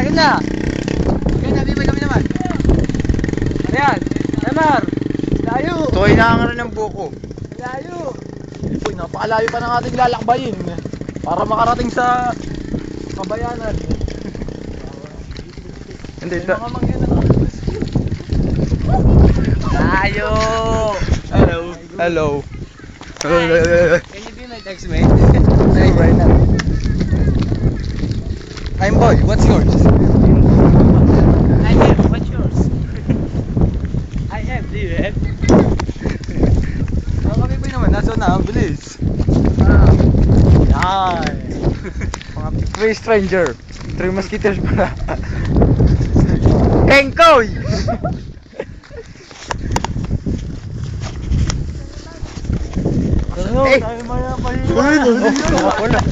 game na. Game na, bibay kami naman. Ayan, Emar. Layo. Tukoy na nga rin ng buko. Layo. Uy, napakalayo pa ng ating lalakbayin. Para makarating sa kabayanan. Hindi, ito. Layo. Hello. Hello. Can you be my text mate? Right now. I'm boy, what's yours? I have. What's yours? I have. Do you have? Kami ba naman, nasa na, bilis. Yan. Mga three stranger. Three mosquitoes pala. Kengkoy! Ano? Eh! Tayo maya. Wala.